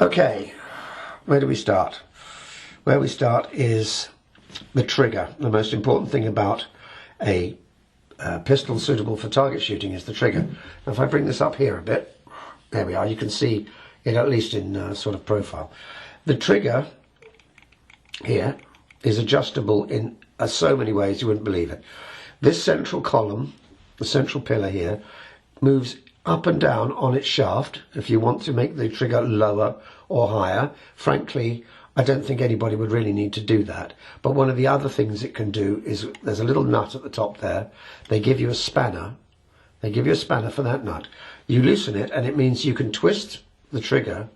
Okay, where do we start? Where we start is the trigger. The most important thing about a pistol suitable for target shooting is the trigger. Now, if I bring this up here a bit, there we are, you can see it at least in sort of profile. The trigger here is adjustable in so many ways you wouldn't believe it. This central column, the central pillar here, moves up and down on its shaft if you want to make the trigger lower or higher. Frankly, I don't think anybody would really need to do that. But one of the other things it can do is there's a little nut at the top there. They give you a spanner. They give you a spanner for that nut. You loosen it and it means you can twist the trigger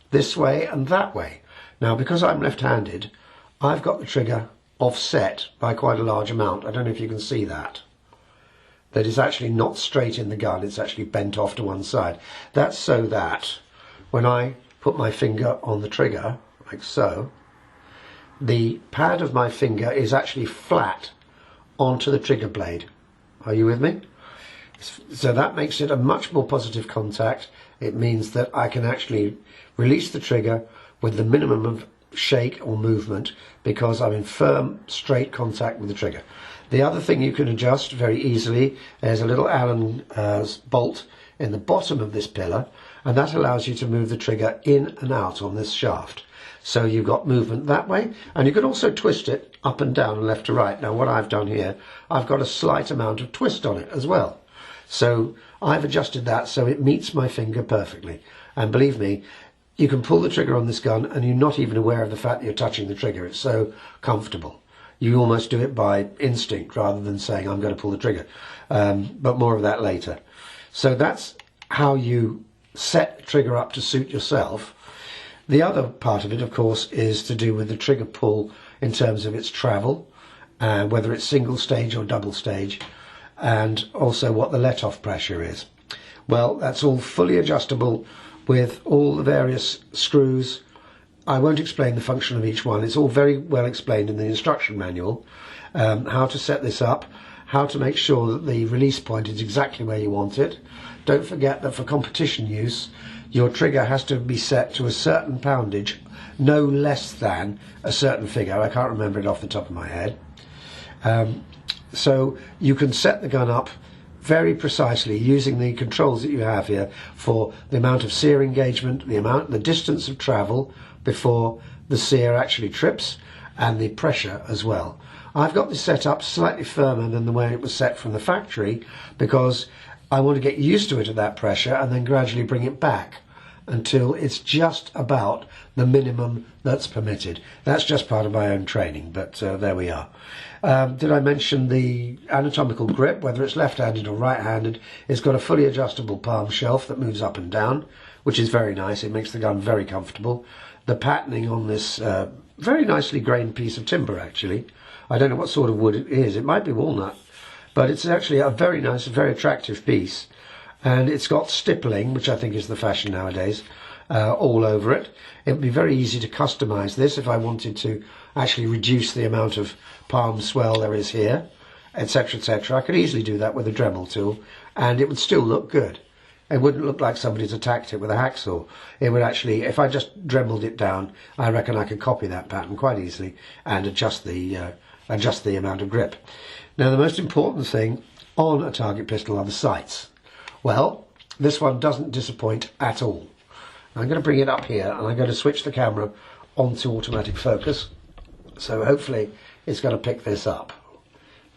this way and that way. Now, because I'm left-handed, I've got the trigger offset by quite a large amount. I don't know if you can see that. That is actually not straight in the gun, it's actually bent off to one side. That's so that when I put my finger on the trigger, like so, the pad of my finger is actually flat onto the trigger blade. Are you with me? So that makes it a much more positive contact. It means that I can actually release the trigger with the minimum of shake or movement because I'm in firm, straight contact with the trigger. The other thing you can adjust very easily, there's a little Allen bolt in the bottom of this pillar, and that allows you to move the trigger in and out on this shaft. So you've got movement that way, and you can also twist it up and down and left to right. Now what I've done here, I've got a slight amount of twist on it as well. So I've adjusted that so it meets my finger perfectly. And believe me, you can pull the trigger on this gun and you're not even aware of the fact that you're touching the trigger. It's so comfortable. You almost do it by instinct rather than saying, I'm going to pull the trigger. But more of that later. So that's how you set the trigger up to suit yourself. The other part of it, of course, is to do with the trigger pull in terms of its travel, whether it's single stage or double stage, and also what the let-off pressure is. Well, that's all fully adjustable with all the various screws. I won't explain the function of each one. It's all very well explained in the instruction manual, how to set this up, how to make sure that the release point is exactly where you want it. Don't forget that for competition use, your trigger has to be set to a certain poundage, no less than a certain figure. I can't remember it off the top of my head. So you can set the gun up very precisely using the controls that you have here for the amount of sear engagement, the distance of travel before the sear actually trips, and the pressure as well. I've got this set up slightly firmer than the way it was set from the factory because I want to get used to it at that pressure and then gradually bring it back until it's just about the minimum that's permitted. That's just part of my own training, but there we are. Did I mention the anatomical grip, whether it's left-handed or right-handed? It's got a fully adjustable palm shelf that moves up and down, which is very nice. It makes the gun very comfortable. The patterning on this very nicely grained piece of timber, actually. I don't know what sort of wood it is. It might be walnut, but it's actually a very nice, very attractive piece. And it's got stippling, which I think is the fashion nowadays, all over it. It would be very easy to customize this if I wanted to actually reduce the amount of palm swell there is here, etc., etc. I could easily do that with a Dremel tool, and it would still look good. It wouldn't look like somebody's attacked it with a hacksaw. It would actually, if I just Dremeled it down, I reckon I could copy that pattern quite easily and adjust the amount of grip. Now, the most important thing on a target pistol are the sights. Well, this one doesn't disappoint at all. I'm going to bring it up here and I'm going to switch the camera onto automatic focus. So hopefully it's going to pick this up.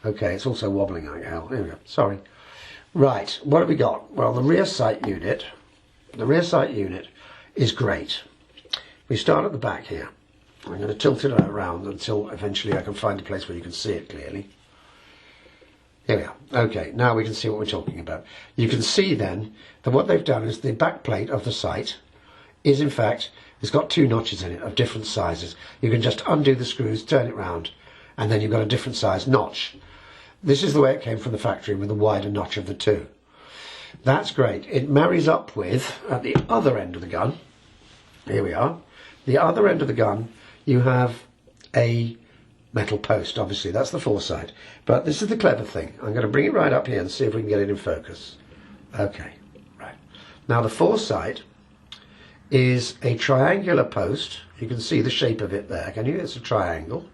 Okay, it's also wobbling like hell. There we go. Sorry. Right, what have we got? Well, the rear sight unit is great. We start at the back here. I'm going to tilt it around until eventually I can find a place where you can see it clearly. Here we are. Okay, now we can see what we're talking about. You can see then that what they've done is the back plate of the sight is in fact, it's got two notches in it of different sizes. You can just undo the screws, turn it round, and then you've got a different size notch. This is the way it came from the factory with the wider notch of the two. That's great. It marries up with, at the other end of the gun, here we are, the other end of the gun, you have a metal post, obviously, that's the foresight. But this is the clever thing. I'm going to bring it right up here and see if we can get it in focus. Okay, right. Now the foresight is a triangular post. You can see the shape of it there, can you? It's a triangle.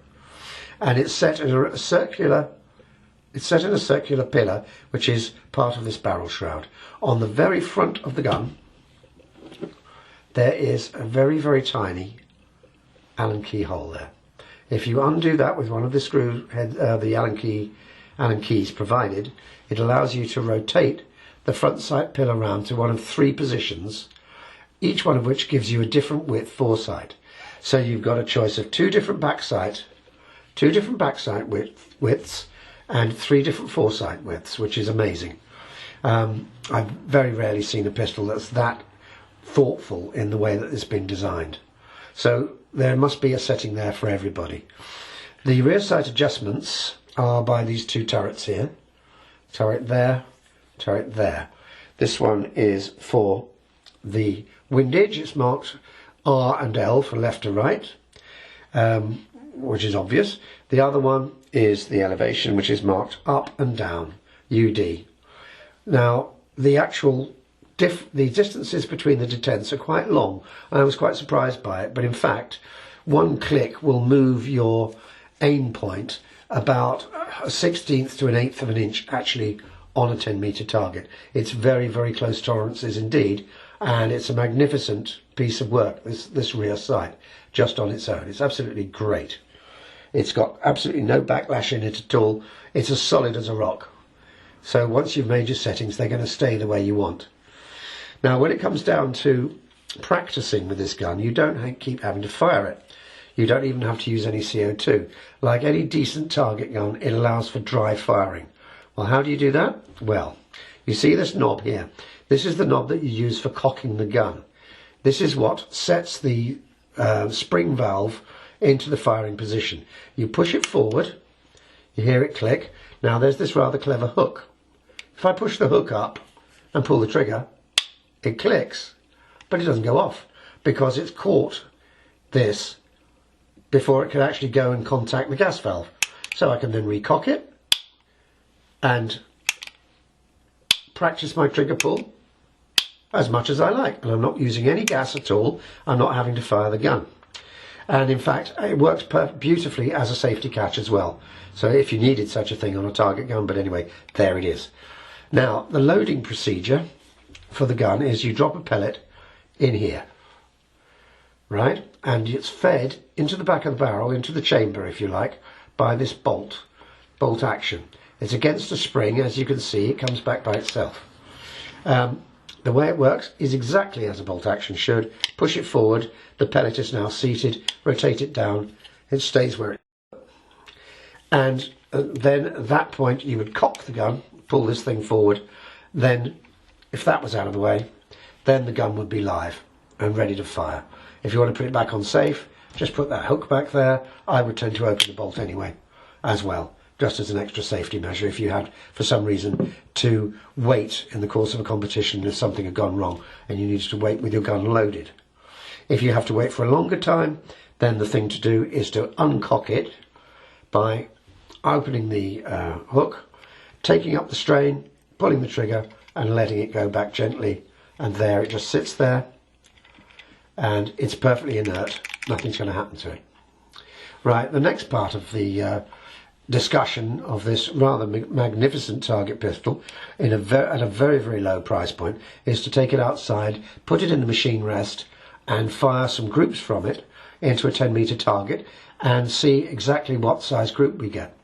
And it's set in a circular pillar, which is part of this barrel shroud. On the very front of the gun, there is a very, very tiny Allen key hole there. If you undo that with one of the screw head, the Allen keys provided, it allows you to rotate the front sight pillar round to one of 3 positions, each one of which gives you a different width foresight. So you've got a choice of 2 different back sight widths, and 3 different foresight widths, which is amazing. I've very rarely seen a pistol that's that thoughtful in the way that it's been designed. So there must be a setting there for everybody. The rear sight adjustments are by these 2 turrets here. Turret there, turret there. This one is for the windage. It's marked R and L for left to right, which is obvious. The other one is the elevation, which is marked up and down, UD. Now, the actual the distances between the detents are quite long. I was quite surprised by it, but in fact, one click will move your aim point about a 1/16th to an 1/8 of an inch actually on a 10-metre target. It's very, very close tolerances indeed, and it's a magnificent piece of work, this rear sight, just on its own. It's absolutely great. It's got absolutely no backlash in it at all. It's as solid as a rock. So once you've made your settings, they're going to stay the way you want. Now, when it comes down to practicing with this gun, you don't keep having to fire it. You don't even have to use any CO2. Like any decent target gun, it allows for dry firing. Well, how do you do that? Well, you see this knob here. This is the knob that you use for cocking the gun. This is what sets the spring valve into the firing position. You push it forward, you hear it click. Now there's this rather clever hook. If I push the hook up and pull the trigger, it clicks, but it doesn't go off because it's caught this before it can actually go and contact the gas valve. So I can then recock it and practice my trigger pull as much as I like. And I'm not using any gas at all. I'm not having to fire the gun. And in fact, it works beautifully as a safety catch as well. So if you needed such a thing on a target gun, but anyway, there it is. Now, the loading procedure for the gun is you drop a pellet in here, right? And it's fed into the back of the barrel, into the chamber, if you like, by this bolt action. It's against a spring, as you can see, it comes back by itself. The way it works is exactly as a bolt action should. Push it forward, the pellet is now seated, rotate it down, it stays where it is. And then at that point you would cock the gun, pull this thing forward, then if that was out of the way, then the gun would be live and ready to fire. If you want to put it back on safe, just put that hook back there. I would tend to open the bolt anyway, as well, just as an extra safety measure if you had, for some reason, to wait in the course of a competition if something had gone wrong and you needed to wait with your gun loaded. If you have to wait for a longer time, then the thing to do is to uncock it by opening the hook, taking up the strain, pulling the trigger and letting it go back gently, and there it just sits there and it's perfectly inert. Nothing's going to happen to it. Right, the next part of the discussion of this rather magnificent target pistol at a very, very low price point is to take it outside, put it in the machine rest and fire some groups from it into a 10-metre target and see exactly what size group we get.